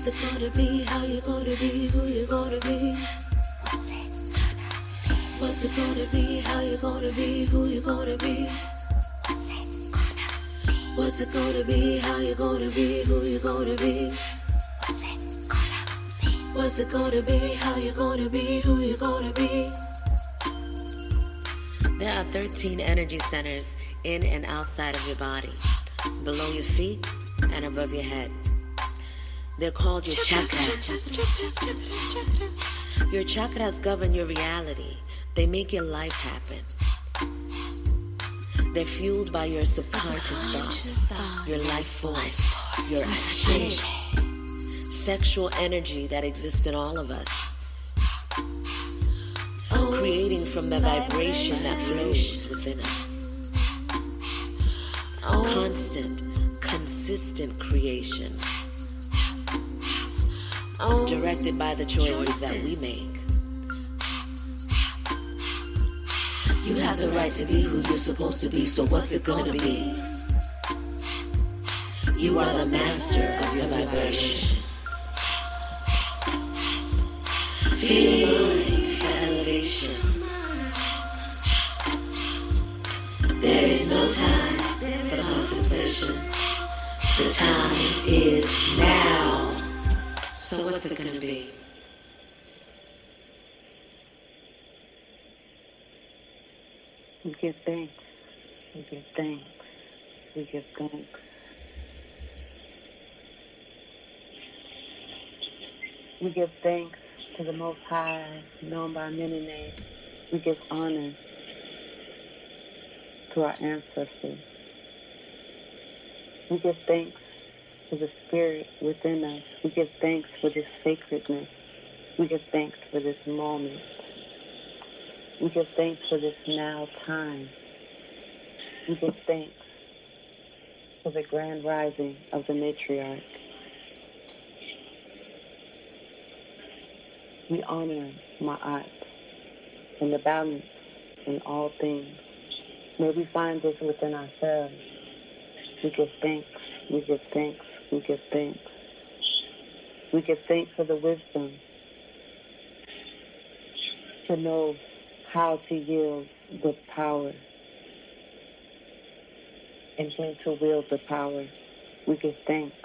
it gonna be? How you gonna be? Who you gonna be? What's it gonna be? How you gonna be? Who you gonna be? What's it gonna be? How you gonna be? Who you gonna be? What's it gonna be? How you gonna be? Who you gonna be? There are 13 energy centers in and outside of your body, below your feet and above your head. They're called your chakras. Your chakras govern your reality. They make your life happen. They're fueled by your subconscious thoughts, your life force, your action, sexual energy that exists in all of us, creating from the vibration that flows within us. Constant, consistent creation, directed by the choices that we make. You have the right to be who you're supposed to be, so what's it gonna be? You are the master of your vibration. Feel your mind for elevation. There is no time for contemplation. The time is now. So what's it gonna be? We give thanks. We give thanks. We give thanks. We give thanks to the Most High, known by many names. We give honor to our ancestors. We give thanks to the Spirit within us. We give thanks for this sacredness. We give thanks for this moment. We give thanks for this now time. We give thanks for the grand rising of the matriarch. We honor Ma'at and the balance in all things. May we find this within ourselves. We give thanks. We give thanks. We give thanks. We give thanks for the wisdom to know how to yield the power and when to wield the power. We give thanks.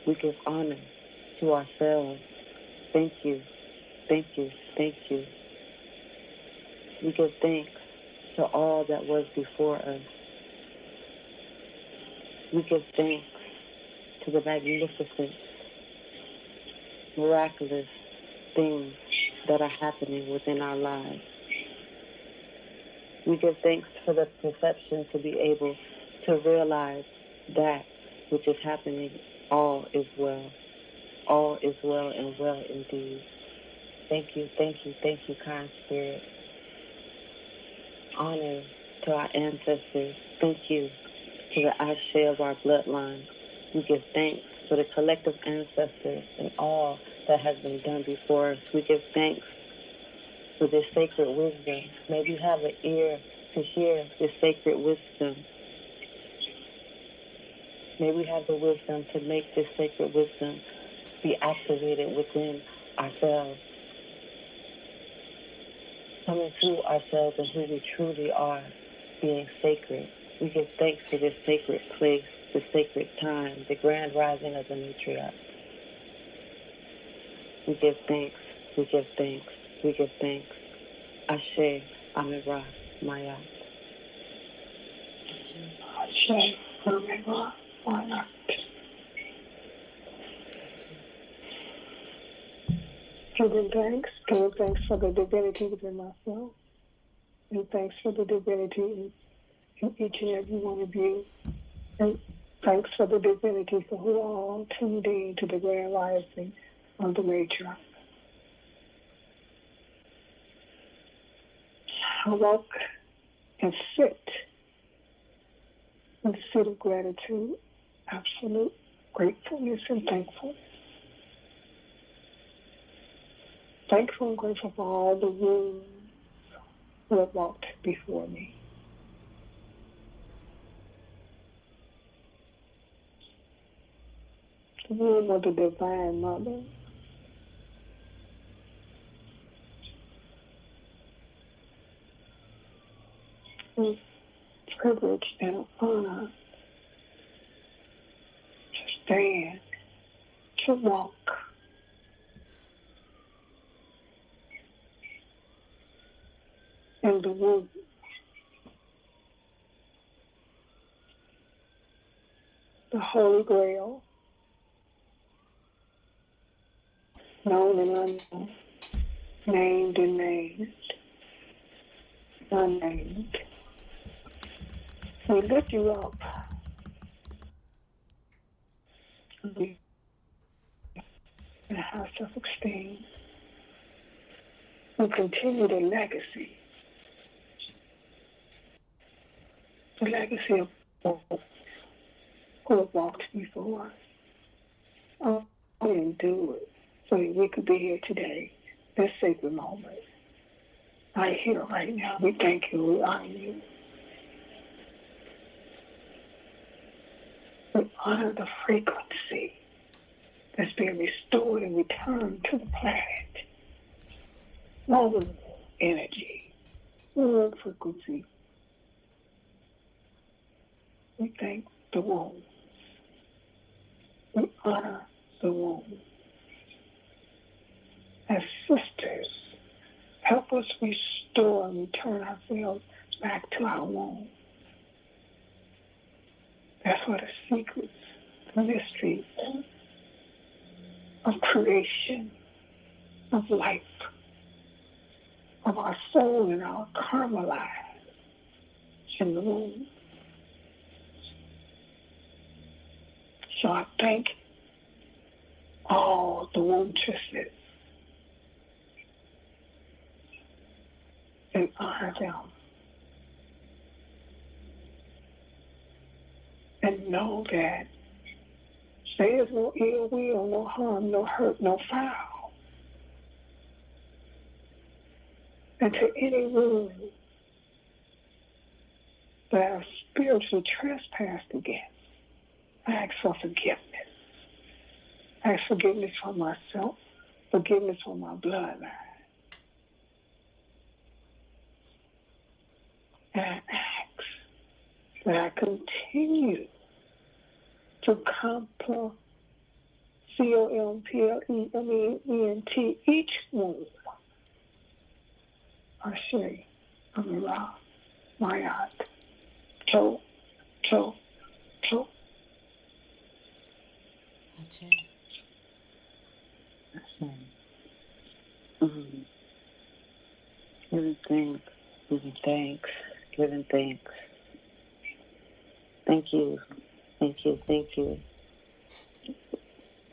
We give honor to ourselves. Thank you. Thank you. Thank you. We give thanks to all that was before us. We give thanks to the magnificent, miraculous things that are happening within our lives. We give thanks for the perception to be able to realize that which is happening, all is well. All is well and well indeed. Thank you, thank you, thank you, kind spirit. Honor to our ancestors. Thank you to the Ashe of our bloodline. We give thanks for the collective ancestors and all that has been done before us. We give thanks for this sacred wisdom. May we have an ear to hear this sacred wisdom. May we have the wisdom to make this sacred wisdom be activated within ourselves. Coming to ourselves and who we truly are, being sacred. We give thanks for this sacred place, the sacred time, the grand rising of the matriarch. We give thanks, we give thanks, we give thanks. Ashe, Amira, Maya. Ashe, Amira, Maya. Giving thanks for the divinity within myself, and thanks for the divinity in each and every one of you, and thanks for the divinity for who are all tuned in to the grand rising of the matriarch. I walk and sit in the state of gratitude, absolute gratefulness and thankfulness. Thankful and grateful for all the rules who have walked before me. the womb of the Divine Mother. It's a privilege and an honor to stand, to walk in the womb the Holy Grail, known and unknown, named and named, unnamed. We lift you up. We have self-esteem. We continue the legacy of those who have walked before us. Oh, we didn't do it so that we could be here today, this sacred moment. Right here, right now. We thank you, we honor you. We honor the frequency that's being restored and returned to the planet. One energy, one frequency. We thank the womb. We honor the womb. As sisters, help us restore and return ourselves back to our womb. That's where the secrets, the mysteries of creation, of life, of our soul and our karma lies in the womb. So I thank all the wombtresses and honor them. And know that there is no ill will, no harm, no hurt, no foul. And to any womb that I've spiritually trespassed against, I ask for forgiveness. I ask forgiveness for myself, forgiveness for my bloodline. And I ask that I continue to complement each womb. Ashe, Amira, Mayat, To. Giving thanks, giving thanks, giving thanks. Thank you.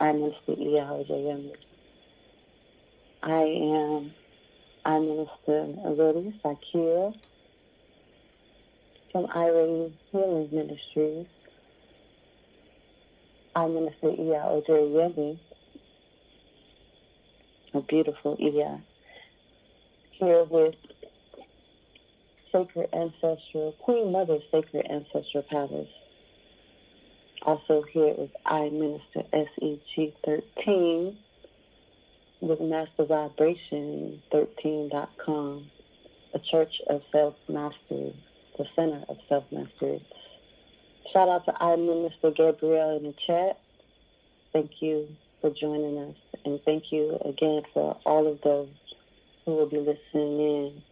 I'm Minister E.I.O.J.M. I'm Minister Aurelia Sakira from Irene Healing Ministries. I'm Minister E.I.O.J.M. a beautiful Iya, here with Sacred Ancestral, Queen Mother's Sacred Ancestral Palace. Also here is I Minister SEG13 with Master Vibration 13.com, a church of self-mastery, the center of self-mastery. Shout out to I Minister Gabrielle in the chat. Thank you for joining us, and thank you again for all of those who will be listening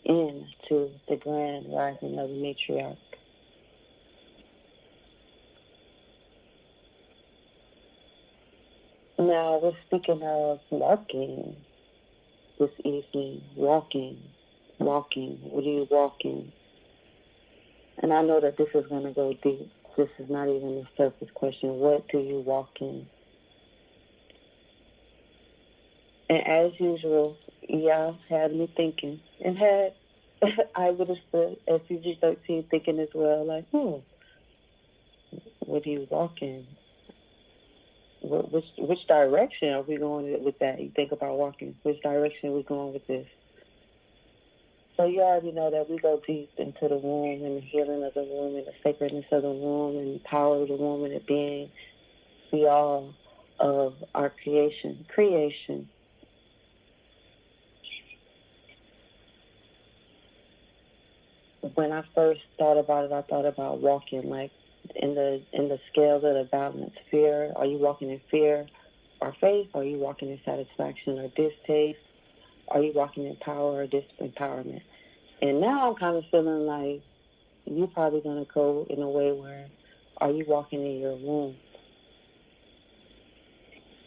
in to the grand rising of the matriarch. Now we're speaking of walking this evening. Walking. What are you walking? And I know that this is going to go deep. This is not even a surface question. What do you walk in? And as usual, y'all had me thinking, and had I would have stood SCG13 thinking as well, like, what do you walk in? Which direction are we going with that? You think about walking. Which direction are we going with this? So you already know that we go deep into the womb and the healing of the womb and the sacredness of the womb and the power of the womb and it being We all of our creation. When I first thought about it, I thought about walking like in the scales of the balance. Fear, are you walking in fear or faith? Are you walking in satisfaction or distaste? Are you walking in power or disempowerment? And now I'm kind of feeling like you're probably going to go in a way where, are you walking in your womb?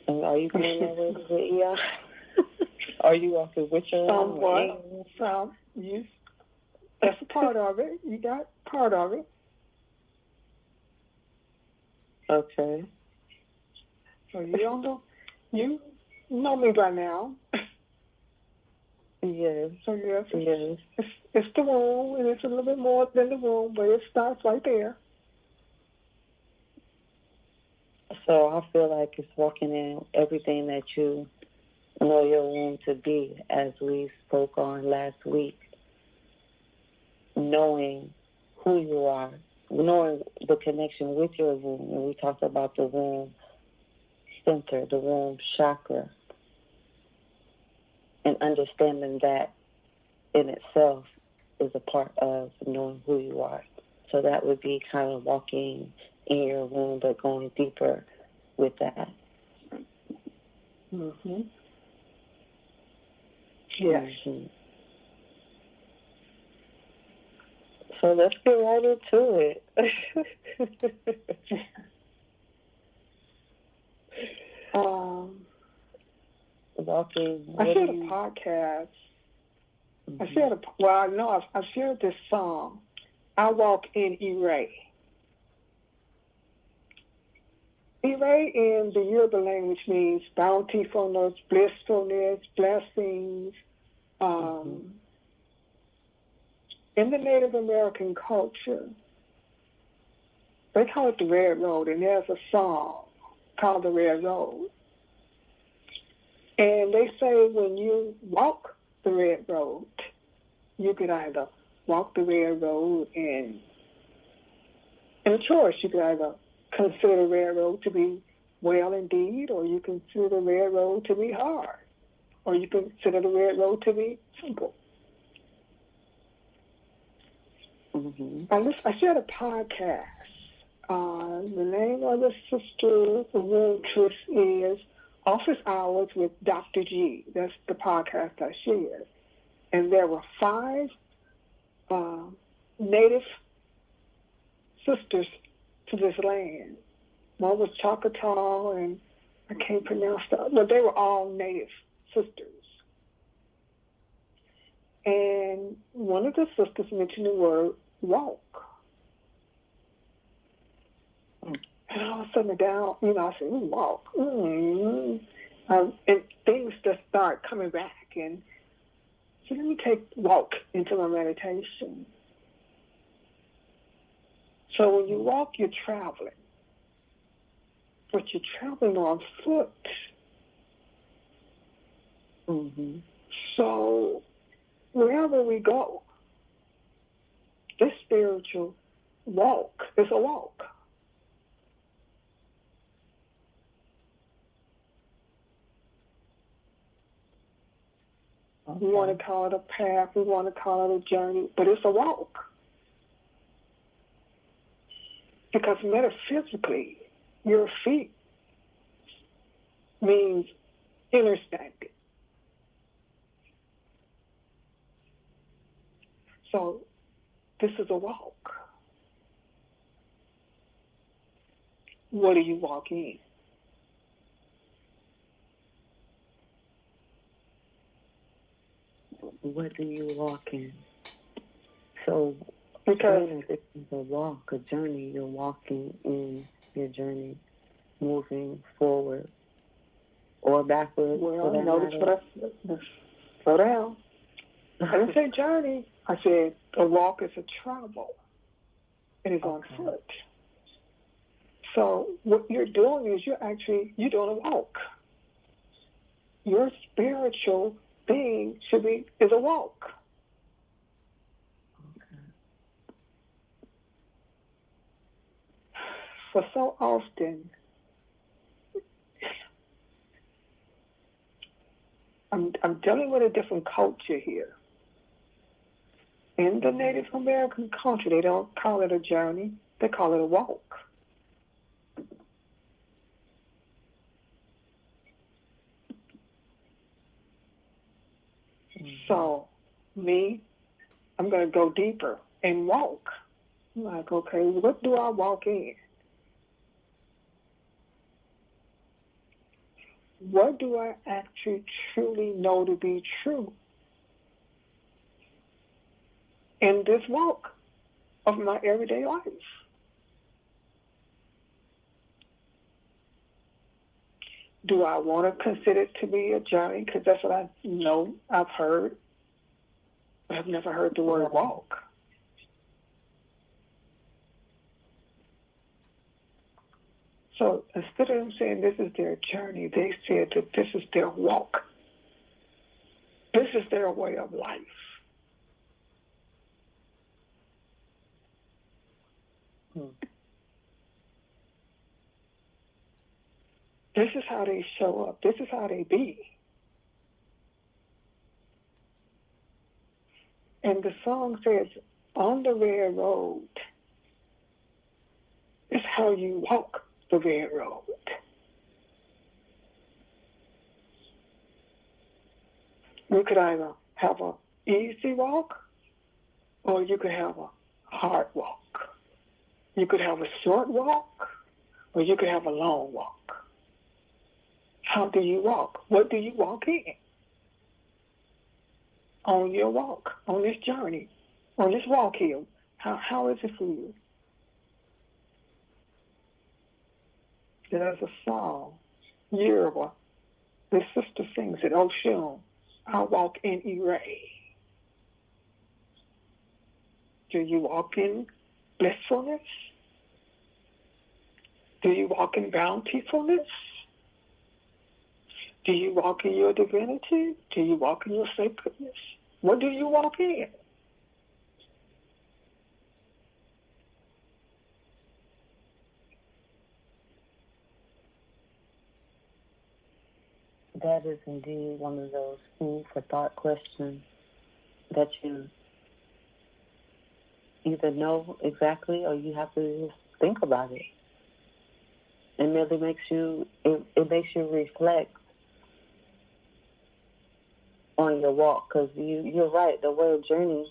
And are you going that way with EI? Are you walking with your womb? Somewhat. That's a part of it. You got part of it. Okay. So you know me by now. Yes. So yes, Yes. it's the womb, and it's a little bit more than the womb, but it starts right there. So I feel like it's walking in everything that you know your womb to be, as we spoke on last week. Knowing who you are, knowing the connection with your womb, and we talked about the womb center, the womb chakra, and understanding that in itself is a part of knowing who you are. So that would be kind of walking in your womb, but going deeper with that. Mm-hmm. Yes. Mm-hmm. So let's get right into it. Walking. I shared a podcast. Mm-hmm. I shared this song. I walk in E-Ray. E-Ray in the Yoruba language means bountifulness, blissfulness, blessings. Mm-hmm. In the Native American culture, they call it the Red Road, and there's a song called the Red Road. And they say when you walk the Red Road, you could either walk the Red Road and a choice. You could either consider the Red Road to be well indeed, or you consider the Red Road to be hard, or you consider the Red Road to be simple. Mm-hmm. I shared a podcast. The name of the sister, the room truth is Office Hours with Dr. G. That's the podcast I shared. And there were 5 native sisters to this land. One was Choctaw, and I can't pronounce that, but they were all native sisters. And one of the sisters mentioned the word walk. And all of a sudden, I said, walk. And things just start coming back. And so let me take walk into my meditation. So when you walk, you're traveling. But you're traveling on foot. Mm-hmm. So wherever we go, this spiritual walk is a walk. Okay. We want to call it a path, we want to call it a journey, but it's a walk. Because metaphysically, your feet means inner standing. So this is a walk. What do you walk in? What do you walk in? So, Because this is a walk, a journey. You're walking in your journey, moving forward or backwards. Slow down. I didn't say journey. I said a walk is a travel. It is on foot. So what you're doing is you're doing a walk. Your spiritual being is a walk. Okay. For so often, I'm dealing with a different culture here. In the Native American culture, they don't call it a journey, they call it a walk. So, I'm going to go deeper and walk. Like, okay, what do I walk in? What do I actually truly know to be true in this walk of my everyday life? Do I want to consider it to be a journey? Because that's what I know I've heard. But I've never heard the word walk. So instead of them saying this is their journey, they said that this is their walk. This is their way of life. This is how they show up. This is how they be. And the song says, on the red road is how you walk the red road. You could either have an easy walk or you could have a hard walk. You could have a short walk or you could have a long walk. How do you walk? What do you walk in? On your walk, on this journey, on this walk here, how is it for you? There's a song, Yoruba, the sister sings it, Oshun, I walk in Ire. Do you walk in blissfulness? Do you walk in bountifulness? Do you walk in your divinity? Do you walk in your sacredness? What do you walk in? That is indeed one of those food for thought questions that you either know exactly or you have to just think about it. It really makes you, it makes you reflect on your walk, because you're right, the word journey,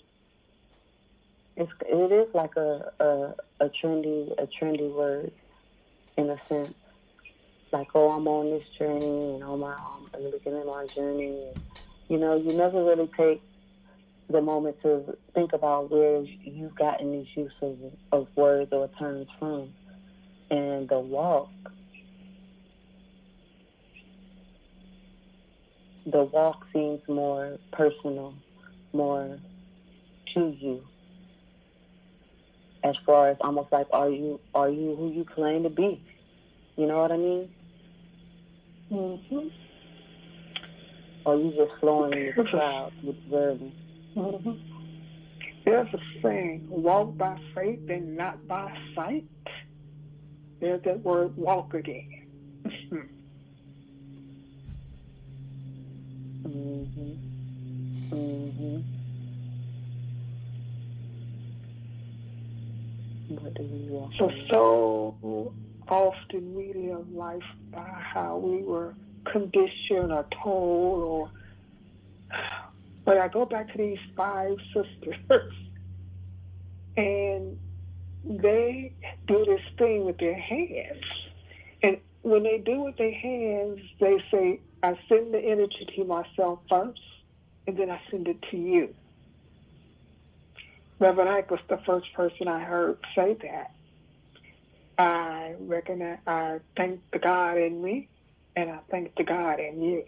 it is like a trendy word in a sense. Like, oh, I'm on this journey, and I'm at the beginning of my journey. And, you never really take the moment to think about where you've gotten these use of words or terms from. And the walk seems more personal, more to you, as far as almost like, are you who you claim to be? You know what I mean? Mm-hmm. Or you just flowing in the crowd with verbing. Mm-hmm. There's a saying, walk by faith and not by sight. There's that word walk again. Mm-hmm. Mm-hmm. What do we walk in? So often we live life by how we were conditioned or told, but I go back to these 5 sisters and they do this thing with their hands. And when they do with their hands, they say, I send the energy to myself first, and then I send it to you. Reverend Ike was the first person I heard say that. I thank the God in me, and I thank the God in you.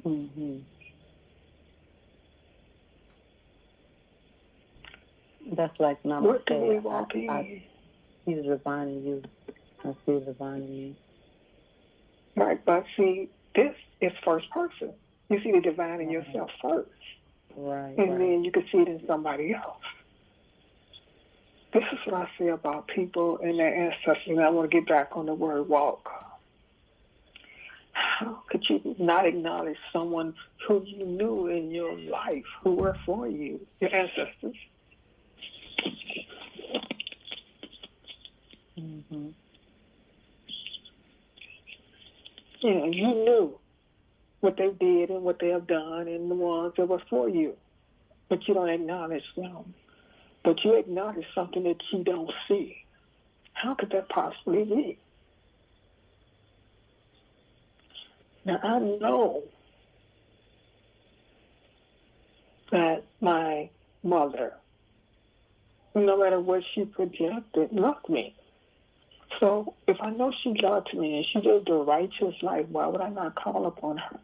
Mm-hmm. That's like Namaste. What do we walk in? I see the divine in you. I see the divine in me. Right, but see, this is first person. You see the divine in yourself first. Right. And then you can see it in somebody else. This is what I say about people and their ancestors, and I want to get back on the word walk. How could you not acknowledge someone who you knew in your life, who were for you, your ancestors? Mm-hmm. You knew what they did and what they have done and the ones that were for you, but you don't acknowledge them. But you acknowledge something that you don't see. How could that possibly be? Now, I know that my mother, no matter what she projected, loved me. So if I know she loved me and she lived a righteous life, why would I not call upon her?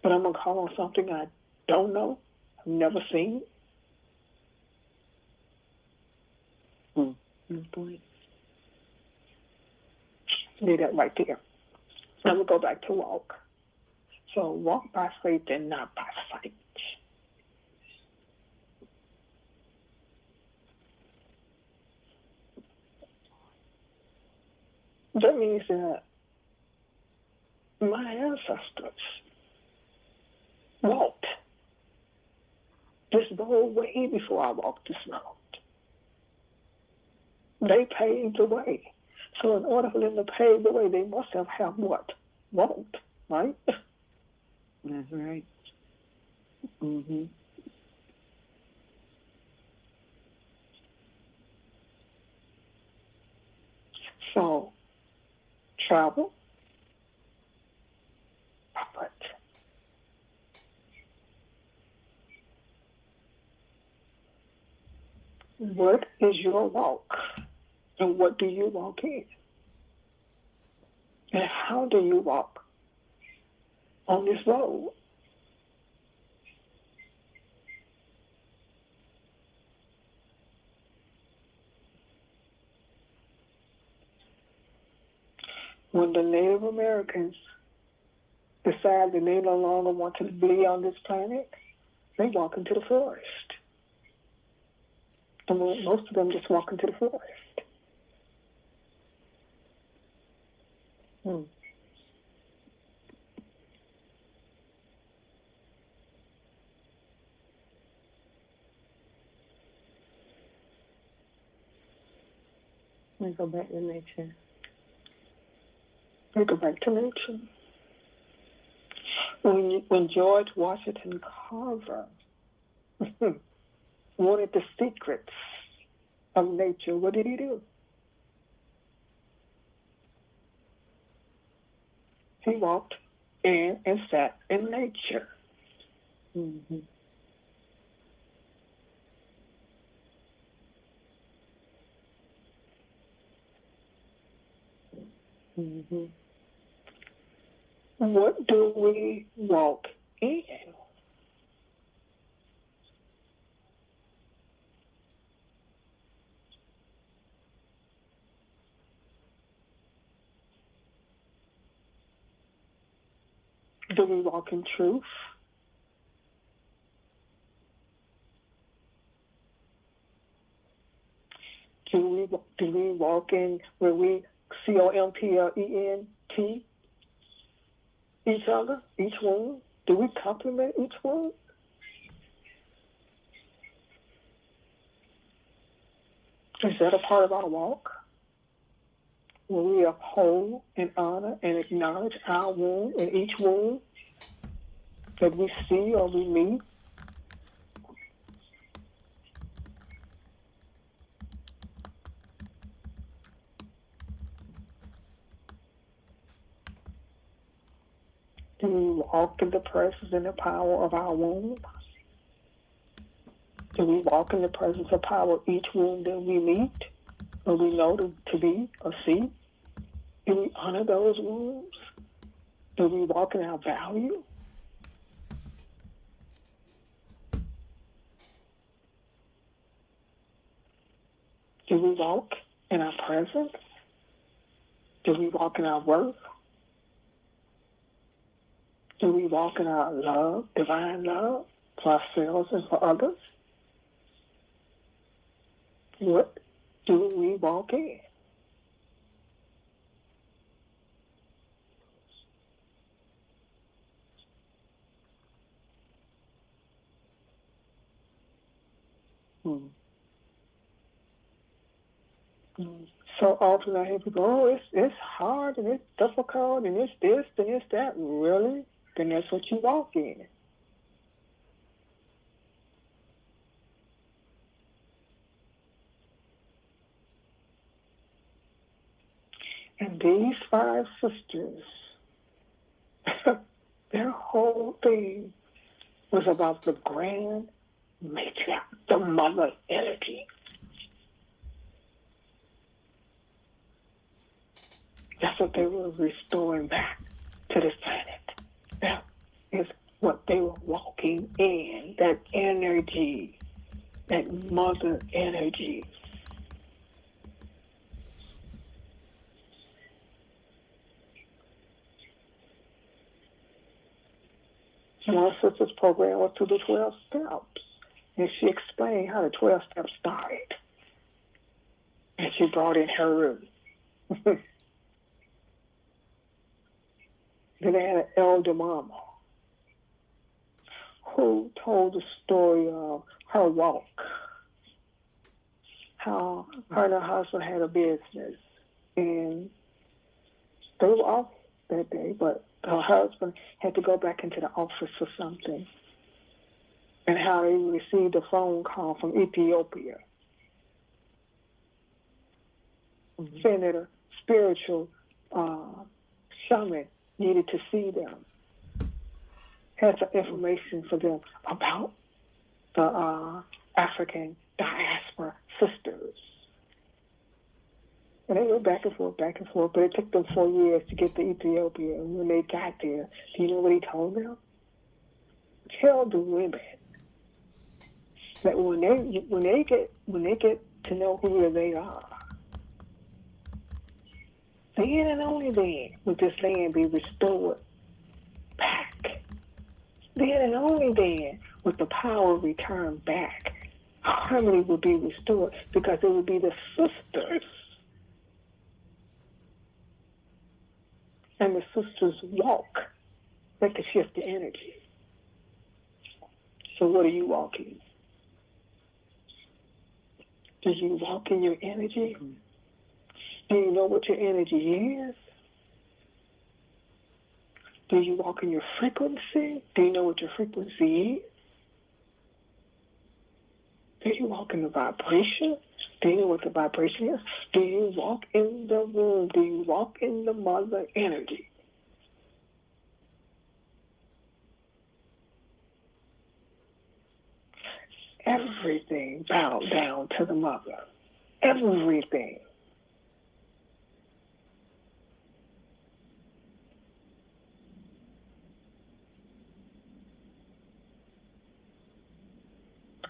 But I'm going to call on something I don't know, I've never seen. Good point. Leave that right there. I'm going to go back to walk. So walk by faith and not by sight. That means that my ancestors walked this road way before I walked this road. They paved the way. So in order for them to pave the way, they must have had what? Walked, right? That's right. Mm-hmm. So travel, but what is your walk? And what do you walk in? And how do you walk on this road? When the Native Americans decide that they no longer want to be on this planet, they walk into the forest. And most of them just walk into the forest. We go back to nature. They go back to nature. When George Washington Carver wanted the secrets of nature, what did he do? He walked in and sat in nature. Mm-hmm. Mm-hmm. What do we walk in? Do we walk in truth? Do we walk in where we COMPLENT each other, each one? Do we compliment each one? Is that a part of our walk? Where we uphold and honor and acknowledge our wound and each wound that we see or we meet? Do we walk in the presence and the power of our wound? Do we walk in the presence of power of each wound that we meet or we know to be or see? Do we honor those wounds? Do we walk in our value? Do we walk in our presence? Do we walk in our worth? Do we walk in our love, divine love, for ourselves and for others? What do we walk in? So often I hear people, oh, it's hard and it's difficult and it's this and it's that. Really? Then that's what you walk in. And these 5 sisters, their whole thing was about the grand matriarch, the mother energy. That's what they were restoring back to this planet. That is what they were walking in, that energy, that mother energy. One sister's program was through the 12 steps. And she explained how the 12 steps started. And she brought in her room. Then they had an elder mama who told the story of her walk, how her and her husband had a business. And they were off that day, but her husband had to go back into the office for something. And how he received a phone call from Ethiopia saying that a spiritual shaman needed to see them, had some information for them about the African diaspora sisters. And they went back and forth, but it took them 4 years to get to Ethiopia. And when they got there, do you know what he told them? Tell the women that when they get to know who they are, then and only then will this land be restored back. Then and only then will the power return back. Harmony will be restored because it will be the sisters. And the sisters walk that can shift the energy. So what are you walking? Do you walk in your energy? Do you know what your energy is? Do you walk in your frequency? Do you know what your frequency is? Do you walk in the vibration? Do you know what the vibration is? Do you walk in the womb? Do you walk in the mother energy? Everything bowed down to the mother. Everything.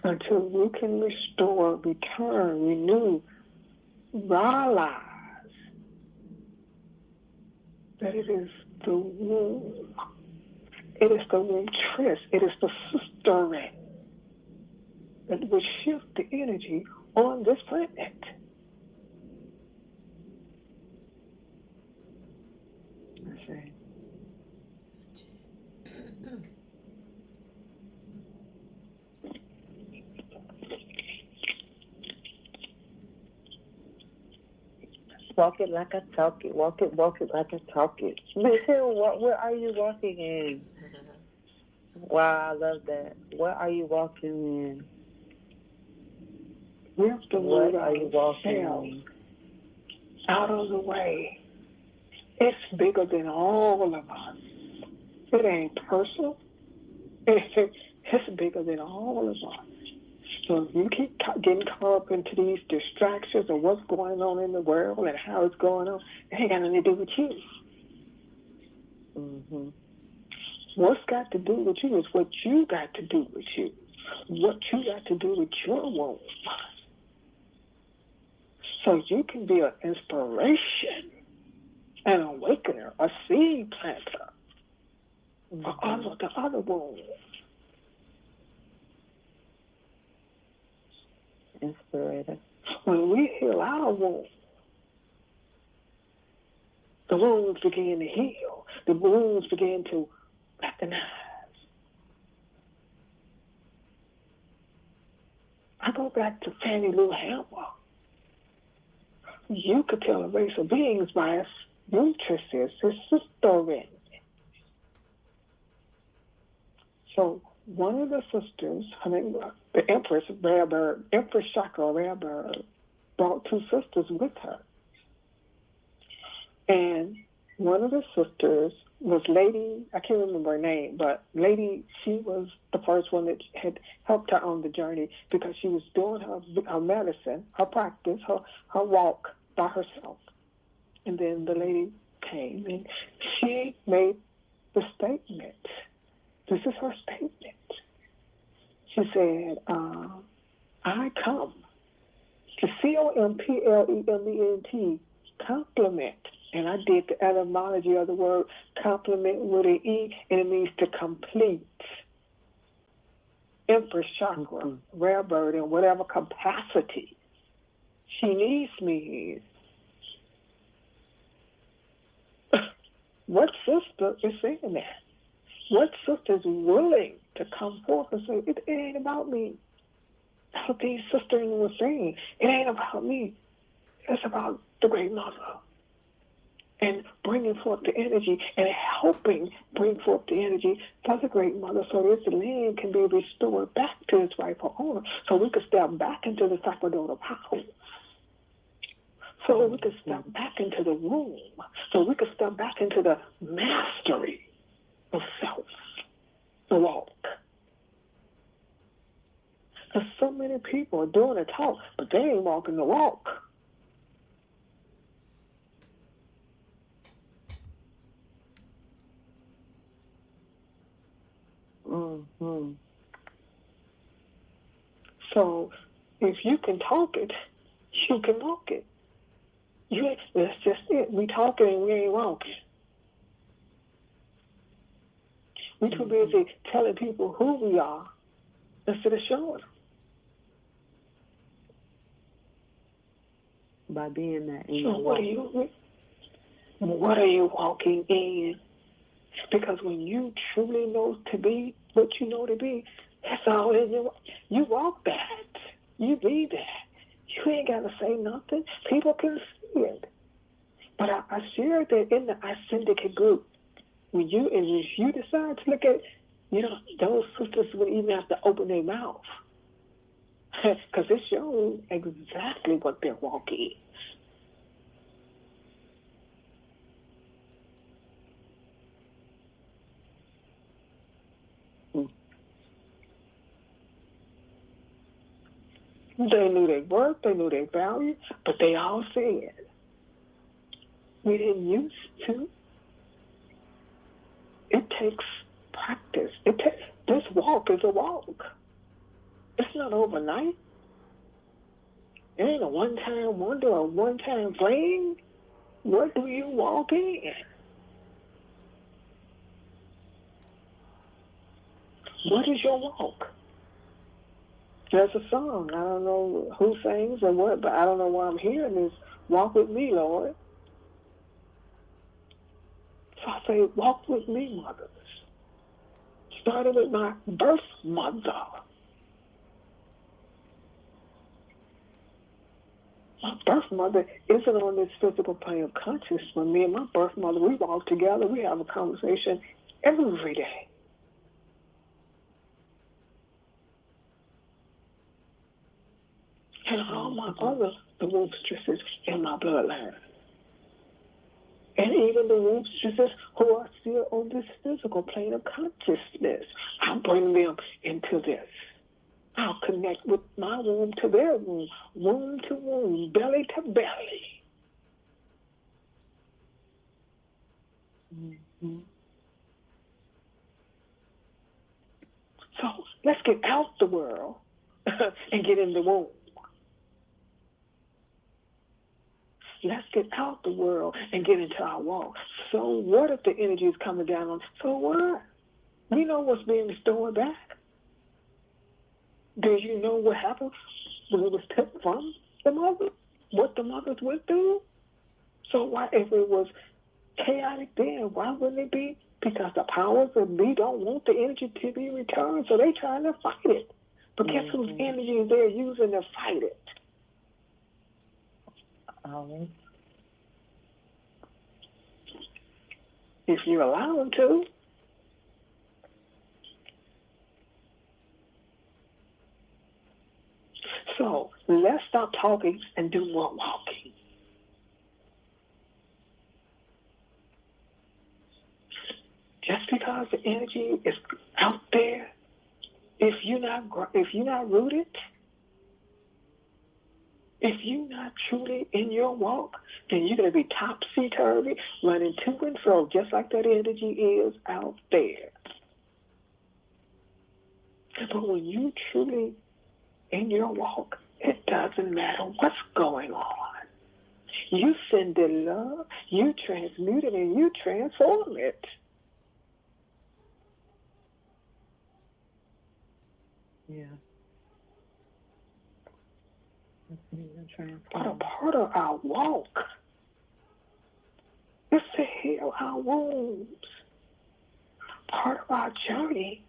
Until you can restore, return, renew, realize that it is the womb. It is the womb tris. It is the sistering that will shift the energy on this planet. I say. Walk it like I talk it. Walk it like I talk it. Where are you walking in? Wow, I love that. Where are you walking in? We have to What move are you walking in? out of the way. It's bigger than all of us. It ain't personal. It's bigger than all of us. So if you keep getting caught up into these distractions of what's going on in the world and how it's going on, it ain't got nothing to do with you. Mm-hmm. What's got to do with you is what you got to do with you. What you got to do with your womb. So you can be an inspiration, an awakener, a seed planter for the other wombs. Inspirator. When we heal our wounds, the wounds begin to heal. The wounds begin to recognize I go back to Fannie Lou Hamer. You could tell a race of beings by its nutrices, its sister. So one of the sisters, I mean, the Empress Rarebird, Empress Chakra Rarebird, brought two sisters with her. And one of the sisters was Lady, I can't remember her name, but Lady, she was the first one that had helped her on the journey because she was doing her medicine, her practice, her walk by herself. And then the lady came and she made the statement. This is her statement. She said, I come to complement, compliment. And I did the etymology of the word compliment with an E, and it means to complete. Empress Chakra, Rare Bird, in whatever capacity she needs me in. What sister is saying that? What sister is willing to come forth and say, it ain't about me? That's what these sisters were saying. It ain't about me. It's about the Great Mother. And bringing forth the energy and helping bring forth the energy for the Great Mother so this land can be restored back to its rightful owner, so we can step back into the sacerdotal power, so we can step back into the womb, so we can step back into the mastery of self, the walk. Because so many people are doing the talk, but they ain't walking the walk. Mm-hmm. So if you can talk it, you can walk it. That's just it. We talking and we ain't walking. We too busy telling people who we are instead of showing them. By being that in So what are you walking in? Because when you truly know to be what you know to be, that's all in you. You walk that. You be that. You ain't got to say nothing. People can see it. But I shared that in our syndicate group. If you decide to look at, those sisters would even have to open their mouth. Because it shows exactly what they're walking. They knew their worth, they knew their value, but they all said, we didn't used to. It takes practice. This walk is a walk. It's not overnight. It ain't a one-time wonder or one-time thing. What do you walk in? What is your walk? There's a song. I don't know who sings or what, but I don't know why I'm hearing this. Walk with me, Lord. So I say, walk with me, mothers. Started with my birth mother. My birth mother isn't on this physical plane of consciousness. When me and my birth mother, we walk together. We have a conversation every day. And all my other the wombstresses in my bloodline. And even the wombstresses who are still on this physical plane of consciousness, I'll bring them into this. I'll connect with my womb to their womb, womb to womb, belly to belly. Mm-hmm. So let's get out the world and get in the womb. Let's get out the world and get into our walk. So what if the energy is coming down on? So what? We know what's being restored back. Do you know what happened when it was taken from the mother? What the mothers went through? So why, if it was chaotic then, why wouldn't it be? Because the powers that be don't want the energy to be returned, so they trying to fight it. But guess whose energy they're using to fight it? If you allow them to. So let's stop talking and do more walking. Just because the energy is out there, if you're not rooted, if you're not truly in your walk, then you're going to be topsy-turvy, running to and fro, just like that energy is out there. But when you truly in your walk, it doesn't matter what's going on. You send it love, you transmute it, and you transform it. Yeah. But a part of our walk is to heal our wounds. Part of our journey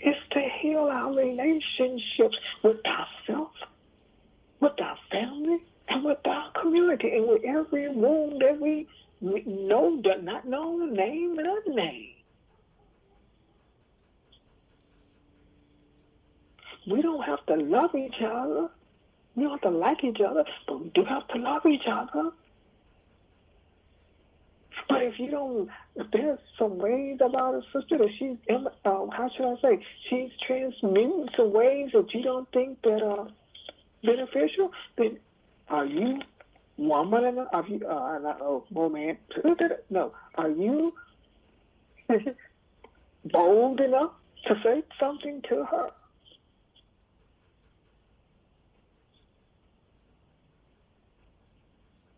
is to heal our relationships with ourselves, with our family, and with our community, and with every wound that we know, does not know, name and unnamed. We don't have to love each other. We don't have to like each other, but we do have to love each other. But if there's some ways about a sister that she's, how should I say, she's transmuting some ways that you don't think that are beneficial, then are you woman enough? Are you, woman, no, are you bold enough to say something to her?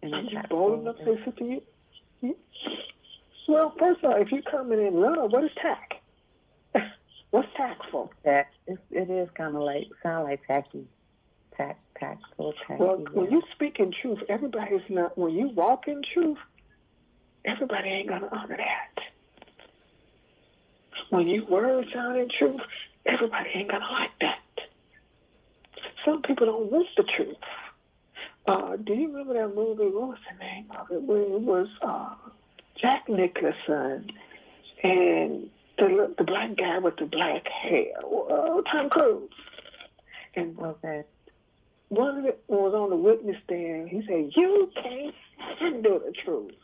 Are you bold enough to say something to you? Well, first of all, if you're coming in love, what is tact? What's tactful? It is kind of sound like tacky. Tactful, tacky. Well, when you speak in truth, everybody's not, when you walk in truth, everybody ain't going to honor that. When you words sound in truth, everybody ain't going to like that. Some people don't want the truth. Do you remember that movie? What was the name of it? Where it was Jack Nicholson and the black guy with the black hair, Tom Cruise. And one of it was on the witness stand. He said, "You can't handle the truth."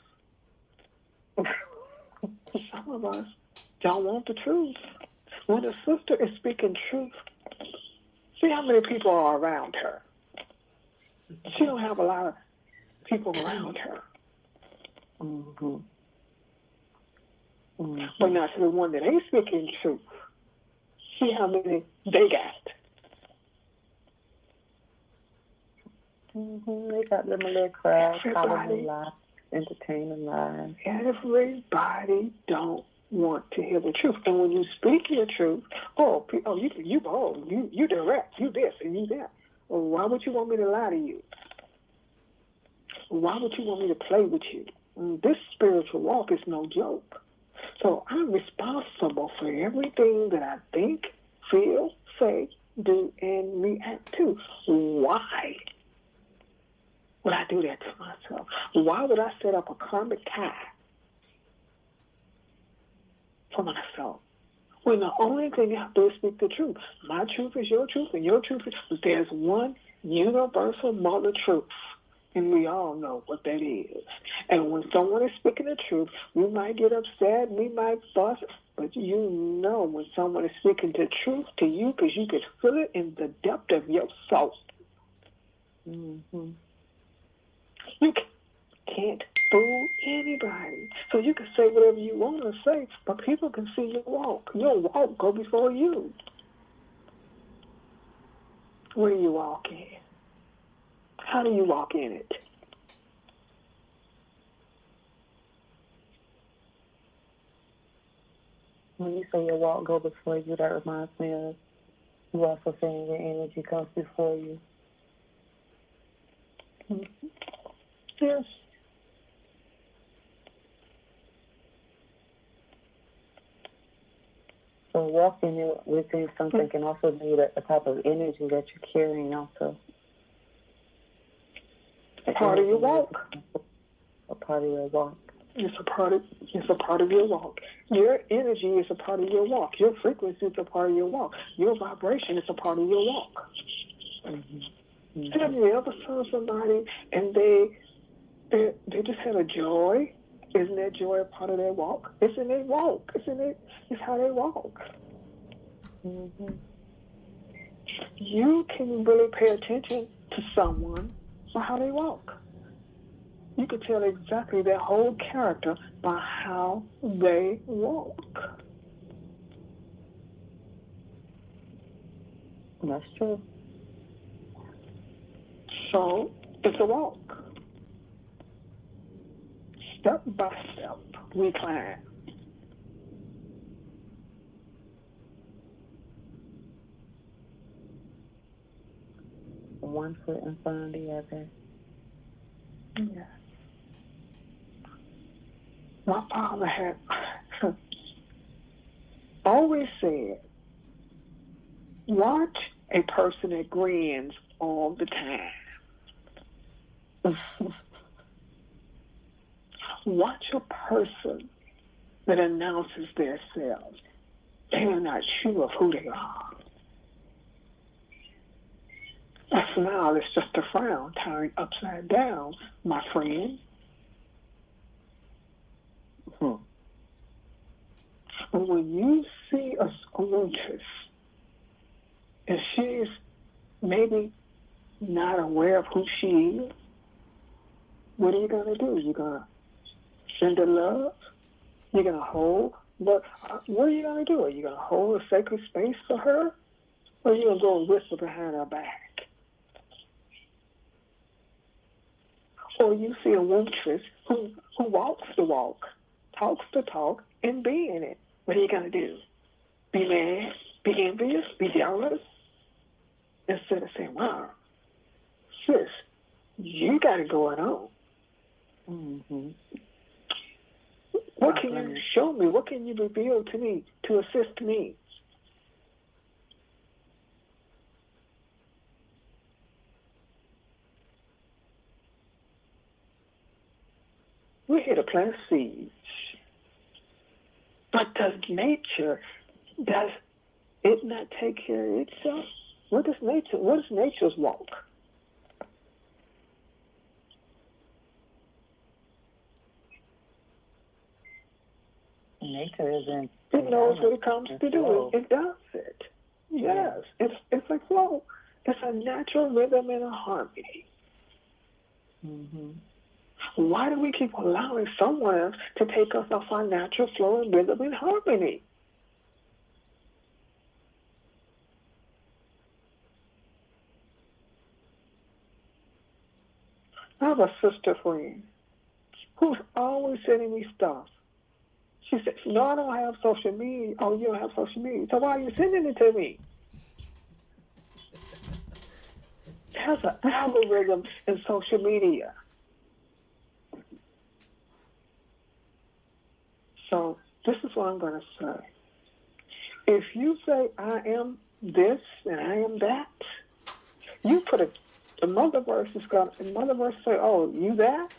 Some of us don't want the truth. When a sister is speaking truth, see how many people are around her. She don't have a lot of people around her. Mm-hmm. Mm-hmm. But now to the one that ain't speaking truth, see how many they got. Mm-hmm. They got them a little crowd, calling live, entertaining live. Everybody don't want to hear the truth. And when you speak your truth, you bold, you direct, you this and you that. Well, why would you want me to lie to you? Why would you want me to play with you? This spiritual walk is no joke. So I'm responsible for everything that I think, feel, say, do, and react to. Why would I do that to myself? Why would I set up a karmic tie for myself? When the only thing I have to do is speak the truth. My truth is your truth, and your truth is, there's one universal mother truth, and we all know what that is. And when someone is speaking the truth, we might get upset, we might fuss, but you know when someone is speaking the truth to you, because you can feel it in the depth of your soul. Mm-hmm. You can't fool anybody. So you can say whatever you want to say, but people can see your walk. Your walk go before you. Where do you walk in? How do you walk in it? When you say your walk go before you, that reminds me of you also saying your energy comes before you. Mm-hmm. Yes. So walking within something can also be a type of energy that you're carrying also. Part of your walk. A part of your walk. It's a part of your walk. Your energy is a part of your walk. Your frequency is a part of your walk. Your vibration is a part of your walk. Mm-hmm. Mm-hmm. Have you ever saw somebody and they just had a joy? Isn't that joy a part of their walk? It's in their walk. It's how they walk. Mm-hmm. You can really pay attention to someone by how they walk. You can tell exactly their whole character by how they walk. That's true. So it's a walk. Step by step, we climb. One foot in front of the other. Yeah. My father had always said, watch a person that grins all the time. Watch a person that announces themselves. They are not sure of who they are. A smile is just a frown turned upside down, my friend. When you see a waitress and she's maybe not aware of who she is, what are you going to do? You're going to send her love? You're going to hold? But what are you going to do? Are you going to hold a sacred space for her? Or are you going to go and whisper behind her back? Or you see a waitress who walks the walk, talks the talk, and be in it. What are you going to do? Be mad? Be envious? Be jealous? Instead of saying, wow, sis, you got it going on. Mm-hmm. What can you show me? What can you reveal to me to assist me? We're here to plant seeds. But does it not take care of itself? What is nature's walk? Nature isn't. It knows what it comes to do. It does it. Yes. Yeah. It's a flow. It's a natural rhythm and a harmony. Mm-hmm. Why do we keep allowing someone else to take us off our natural flow and rhythm and harmony? I have a sister friend who's always sending me stuff. She says, no, I don't have social media. Oh, you don't have social media. So why are you sending it to me? There's an algorithm in social media. So this is what I'm going to say. If you say, I am this and I am that, you put the mother verse is going to, the mother verse say, oh, you that?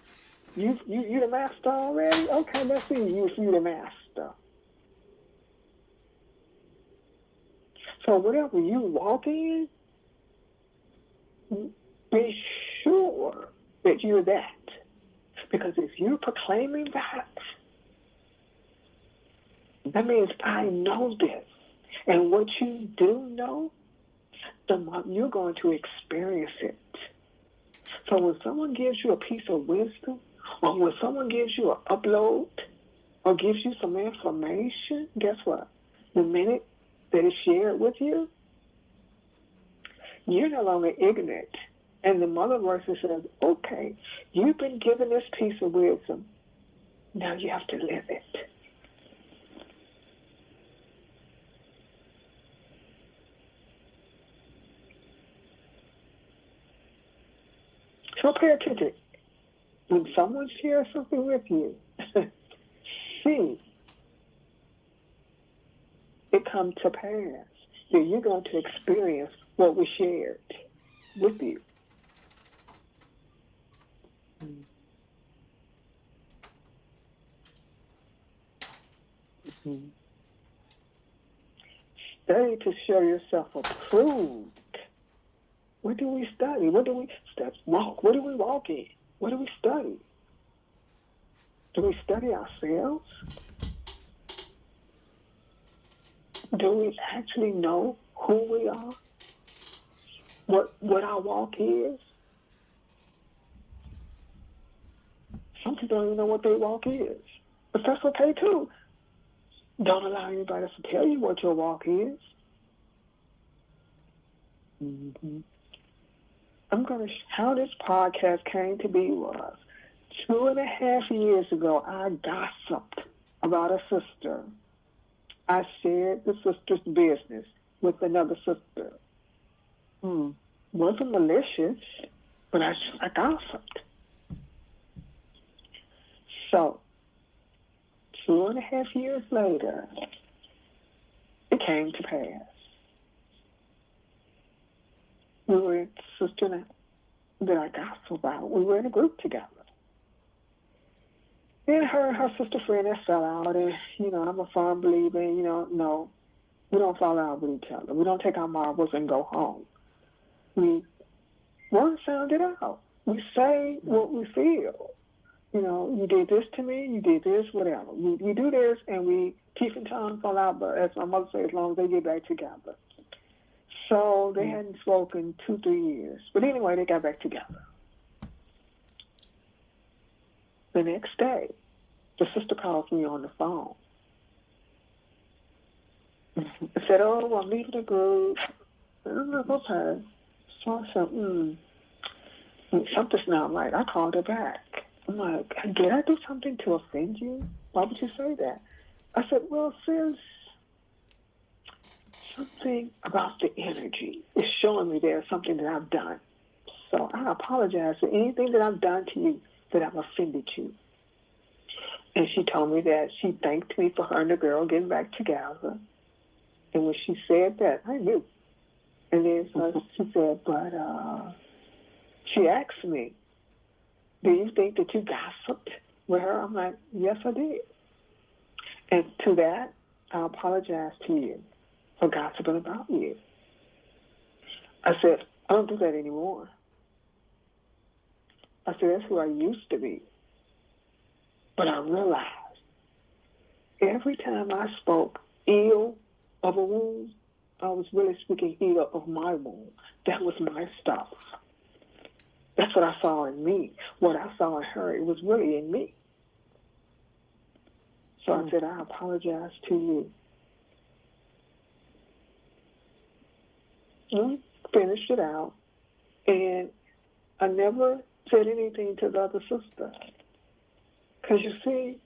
You the master already? Okay, let's see you if you the master. So whatever you walk in, be sure that you're that. Because if you're proclaiming that means I know this. And what you do know, you're going to experience it. So when someone gives you a piece of wisdom, or when someone gives you an upload, or gives you some information, guess what? The minute that it's shared with you, you're no longer ignorant. And the mother verse says, okay, you've been given this piece of wisdom. Now you have to live it. So pay attention. When someone shares something with you, see, it come to pass, then you're going to experience what we shared with you. Mm-hmm. Study to show yourself approved. What do we study? What do we walk? What do we walk in? What do we study? Do we study ourselves? Do we actually know who we are? What our walk is? Some people don't even know what their walk is. But that's okay too. Don't allow anybody else to tell you what your walk is. Mm-hmm. How this podcast came to be was 2.5 years ago, I gossiped about a sister. I shared the sister's business with another sister. Wasn't malicious, but I gossiped. So, 2.5 years later, it came to pass. We were, sister that I gossiped about, we were in a group together. And her and her sister friend that fell out, and, I'm a firm believer, no, we don't fall out with each other. We don't take our marbles and go home. We want to sound it out. We say what we feel. You did this to me, you did this, whatever. We do this, and we keep in time, fall out, but as my mother said, as long as they get back together. So they hadn't spoken 2-3 years. But anyway, they got back together. The next day, the sister calls me on the phone. I said, oh, I'm leaving the group. I'm like, okay. So I said, something's not right. I called her back. I'm like, did I do something to offend you? Why would you say that? I said, well, sis, something about the energy is showing me there's something that I've done. So I apologize for anything that I've done to you that I've offended you. And she told me that she thanked me for her and the girl getting back together. And when she said that, I knew. And then she said, but she asked me, do you think that you gossiped with her? I'm like, yes, I did. And to that, I apologize to you for gossiping about you. I said, I don't do that anymore. I said, that's who I used to be. But I realized every time I spoke ill of a wound, I was really speaking ill of my wound. That was my stuff. That's what I saw in me. What I saw in her, it was really in me. So I said, I apologize to you. Finished it out. And I never said anything to the other sister. Because you see,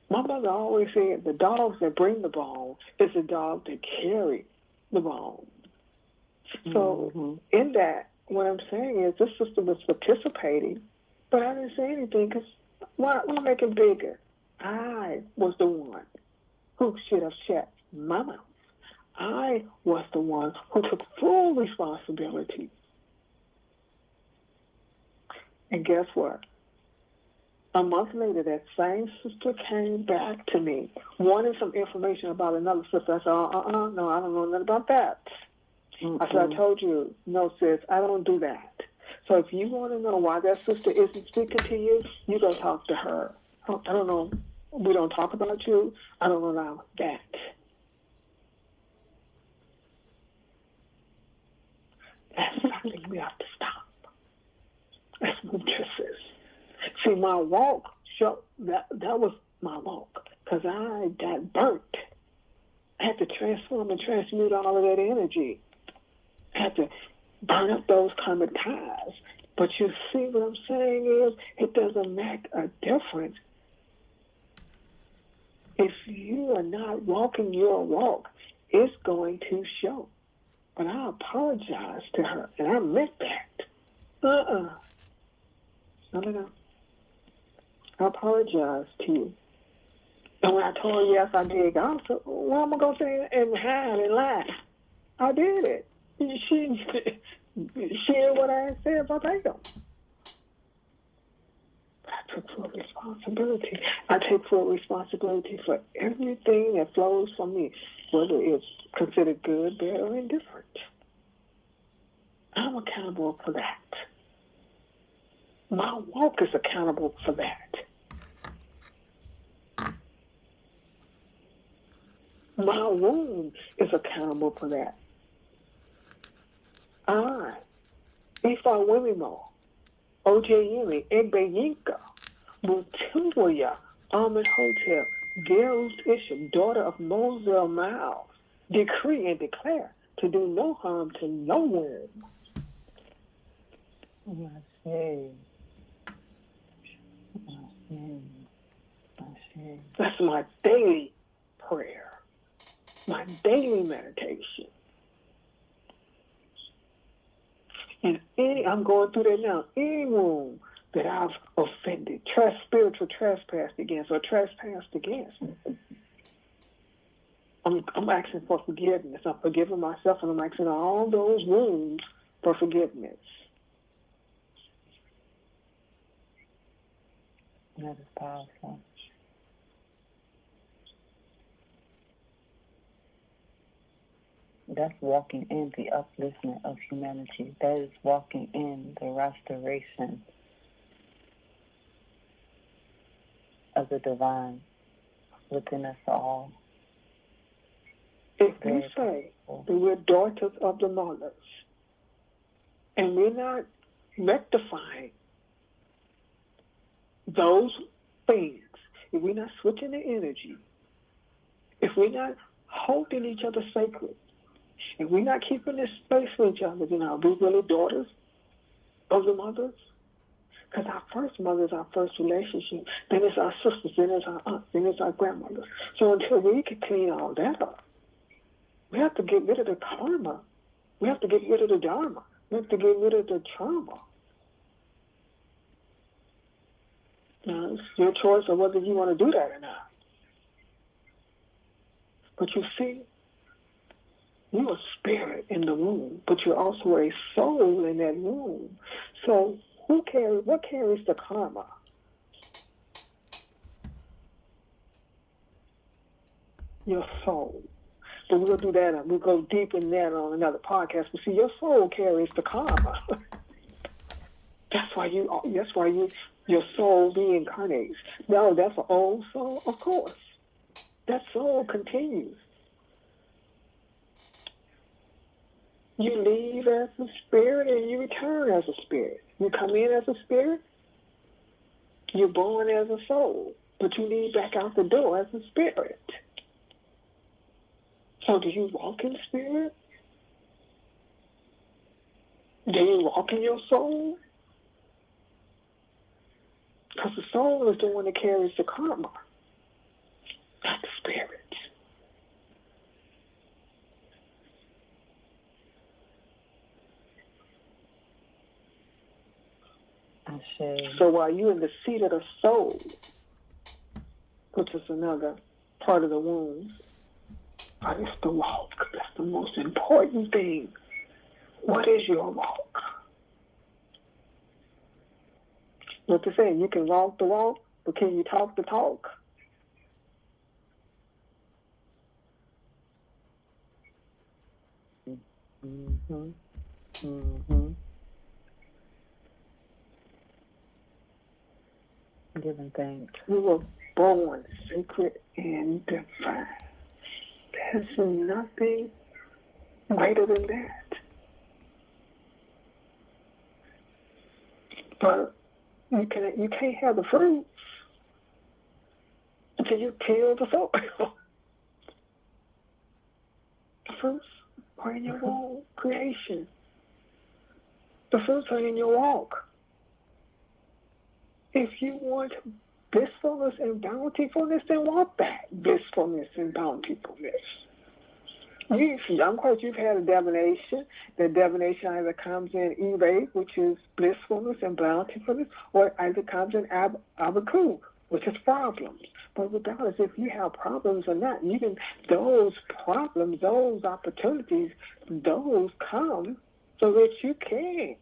my mother always said the dogs that bring the bone is the dog that carry the bone. So in that, what I'm saying is this sister was participating, but I didn't say anything because why make it bigger? I was the one who should have shut my mouth. I was the one who took full responsibility. And guess what? A month later, that same sister came back to me, wanting some information about another sister. I said, no, I don't know nothing about that. I said, I told you, no, sis, I don't do that. So if you want to know why that sister isn't speaking to you, you go talk to her. I don't know. We don't talk about you. I don't allow that. That's something we have to stop. That's nutritious. See, my walk, that was my walk, because I got burnt. I had to transform and transmute all of that energy. I had to burn up those karmic ties. But you see what I'm saying is, it doesn't make a difference. If you are not walking your walk, it's going to show. But I apologize to her, and I meant that. No. I apologize to you. And when I told her, yes, I did, God said, well, I'm going to go say and hide and lie. I did it. She shared what I had said verbatim. I took full responsibility. I take full responsibility for everything that flows from me, whether it's considered good, bad, or indifferent. I'm accountable for that. My walk is accountable for that. My womb is accountable for that. I, Ifa Wimimo, Ojeyemi, Egbe Yinka, Mutumbuya, Ahmed Hotel, Gerus Isham, daughter of Mosel Miles, decree and declare to do no harm to no one. That's my daily prayer, my daily meditation. And I'm going through that now. Any room that I've offended, spiritual trespassed against or trespassed against, I'm asking for forgiveness. I'm forgiving myself, and I'm asking all those wounds for forgiveness. That is powerful. That's walking in the upliftment of humanity. That is walking in the restoration of the divine within us all. If we say that we're daughters of the mothers, and we're not rectifying those things, if we're not switching the energy, if we're not holding each other sacred, if we're not keeping this space for each other, then are we really daughters of the mothers? Because our first mother is our first relationship. Then it's our sisters. Then it's our aunts. Then it's our grandmothers. So until we can clean all that up, we have to get rid of the karma. We have to get rid of the dharma. We have to get rid of the trauma. Now, it's your choice of whether you want to do that or not. But you see, you're a spirit in the womb, but you're also a soul in that womb. So what carries the karma? Your soul. But we'll do that, and we'll go deep in that on another podcast. But see, your soul carries the karma. That's why your soul reincarnates. No, that's an old soul, of course. That soul continues. You leave as a spirit and you return as a spirit. You come in as a spirit, you're born as a soul, but you leave back out the door as a spirit. So do you walk in spirit? Do you walk in your soul? Because the soul is the one that carries the karma, not the spirit. So while you're in the seat of the soul, which is another part of the womb, it's the walk. That's the most important thing. What is your walk? What they say, you can walk the walk, but can you talk the talk? Mm-hmm. Mm-hmm. Giving thanks. We were born sacred and divine. There's nothing greater than that. But you can't have the fruits until you kill the soil. The fruits are in your own creation. The fruits are in your walk. If you want blissfulness and bountifulness, then walk that blissfulness and bountifulness. I'm quite you've had a divination. That divination either comes in Eve, which is blissfulness and bountifulness, or either comes in Abaku, which is problems. But regardless if you have problems or not, you can, those problems, those opportunities, those come so that you can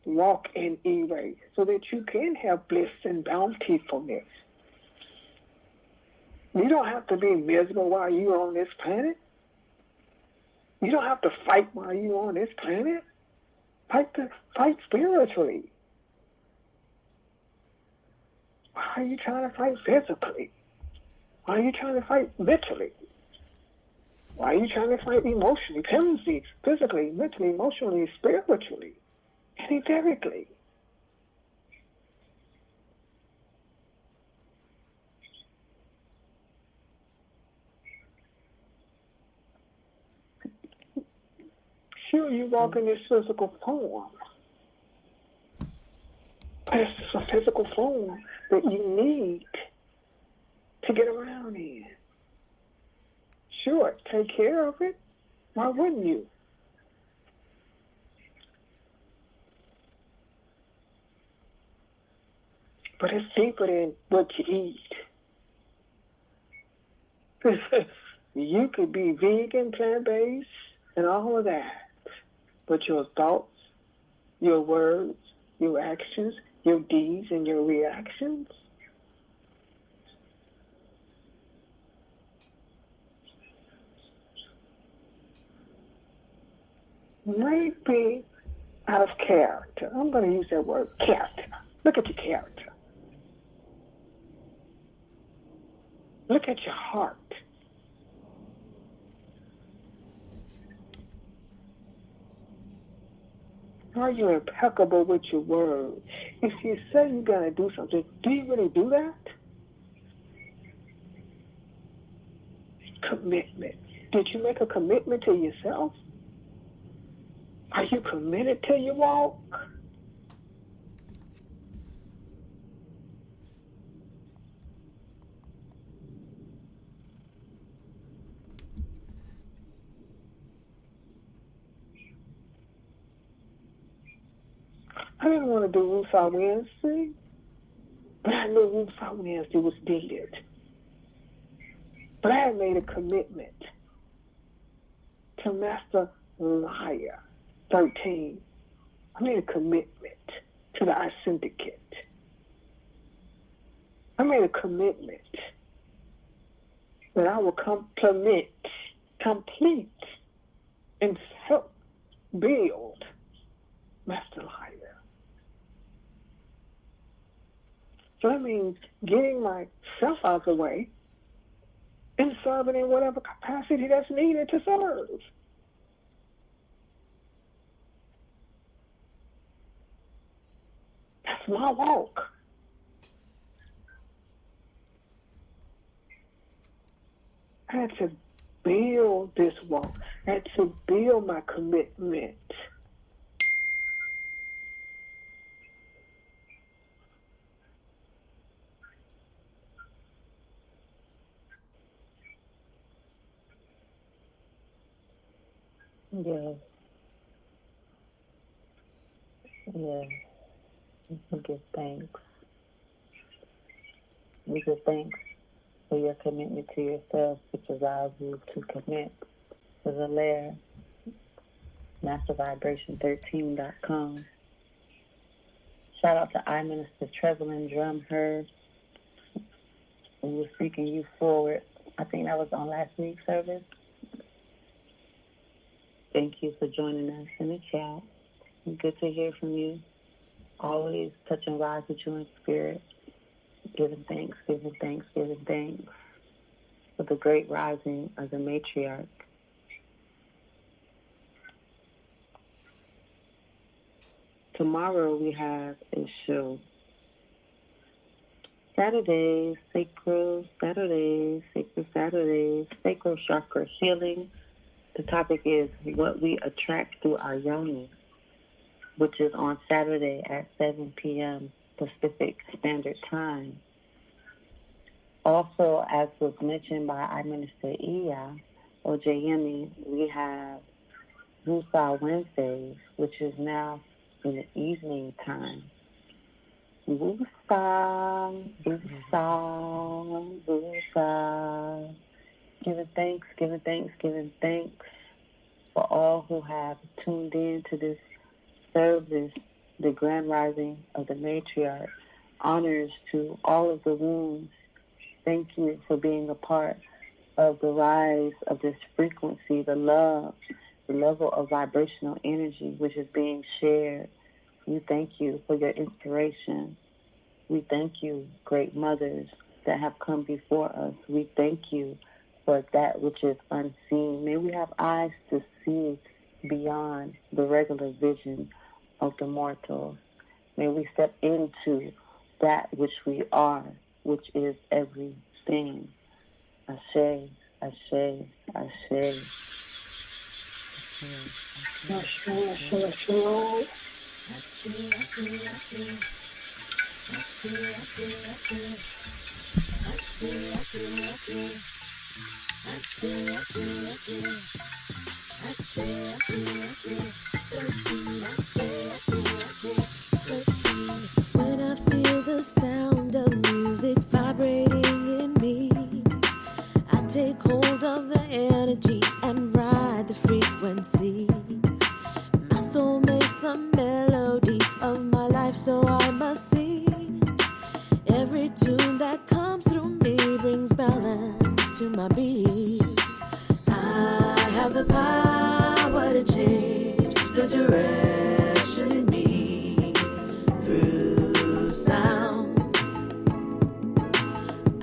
walk in E-ray, so that you can have bliss and bountifulness. You don't have to be miserable while you're on this planet. You don't have to fight while you're on this planet. Fight spiritually. Why are you trying to fight physically? Why are you trying to fight mentally? Why are you trying to fight emotionally, physically, mentally, emotionally, spiritually, and etherically? Sure, you walk in this physical form, but it's a physical form that you need to get around in. Sure, take care of it. Why wouldn't you? But it's deeper than what you eat. You could be vegan, plant-based, and all of that. But your thoughts, your words, your actions, your deeds, and your reactions, might be out of character. I'm going to use that word, character. Look at your character. Look at your heart. Are you impeccable with your word? If you say you're going to do something, do you really do that? Commitment. Did you make a commitment to yourself? Are you committed to your walk? I didn't want to do Woosah Wednesday, but I knew Woosah Wednesday was dead. But I had made a commitment to Master Liar 13. I made a commitment to the I Syndicate. I made a commitment that I will complete, and help build Master Liar. So that means getting myself out of the way and serving in whatever capacity that's needed to serve. That's my walk. I had to build this walk. I had to build my commitment. Yes, yes. We give thanks. We give thanks for your commitment to yourself, which allows you to commit to the layer. MasterVibration13.com. Shout out to I Minister Trevelyan Drum Herb, who was speaking you forward. I think that was on last week's service. Thank you for joining us in the chat. Good to hear from you. Always touch and rise with you in spirit. Giving thanks, giving thanks, giving thanks for the great rising of the matriarch. Tomorrow we have a show. Saturdays, Sacral Saturdays, Sacral Saturdays, Sacral Chakra Healing. The topic is what we attract through our yoni, which is on Saturday at 7 p.m. Pacific Standard Time. Also, as was mentioned by I Minister Iya, OJME, we have Woosah Wednesdays, which is now in the evening time. Woosah, woosah, woosah. Giving thanks, giving thanks, giving thanks for all who have tuned in to this service, the grand rising of the matriarch. Honors to all of the wombs. Thank you for being a part of the rise of this frequency, the love, the level of vibrational energy which is being shared. We thank you for your inspiration. We thank you, great mothers that have come before us. We thank you for that which is unseen. May we have eyes to see beyond the regular vision of the mortals. May we step into that which we are, which is everything. Ashe, ashe, ashe. When I feel the sound of music vibrating in me, I take hold of the energy and ride the frequency. My soul makes the melody of my life, so I must see. Every tune that comes through me brings balance to my being. I have the power to change the direction in me through sound.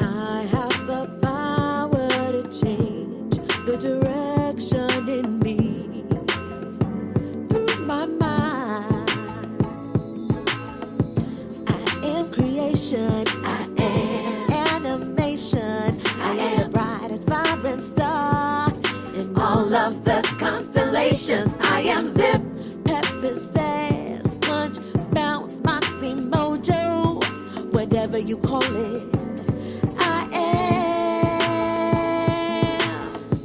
I have the power to change the direction in me through my mind. I am creation, I am animation, I am the brightest vibrant star in all of the constellations. I am zip, pepper, sass, punch, bounce, moxie, mojo, whatever you call it. I am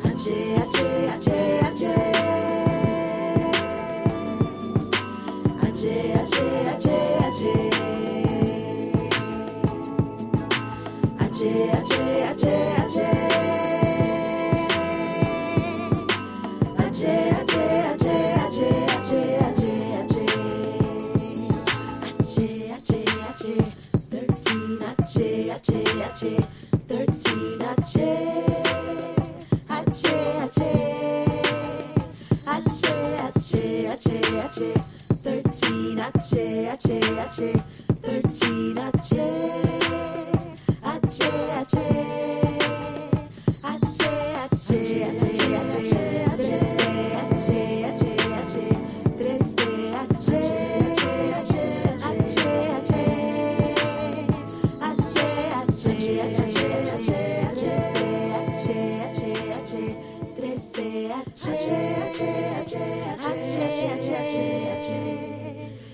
Ajay, Ajay, Ajay, Ajay. Ajay, Ajay, Ajay, Ajay. Ajay, Ajay, Ajay, Ajay. Ajay, Ajay, Ajay, Ajay, Ajay, Ajay, Ajay. Ajay, Ajay, Ajay. 13 Ajay, Ajay, Ajay. 13 Ajay. Ajay, Ajay. Ajay, Ajay, Ajay, Ajay. 13 Ajay, Ajay, Ajay. 13 Ajay. Ajay, Ajay. Ajay, Ajay, Ajay, Ajay.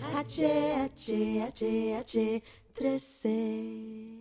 13 Ajay, Ajay, Ajay. 13.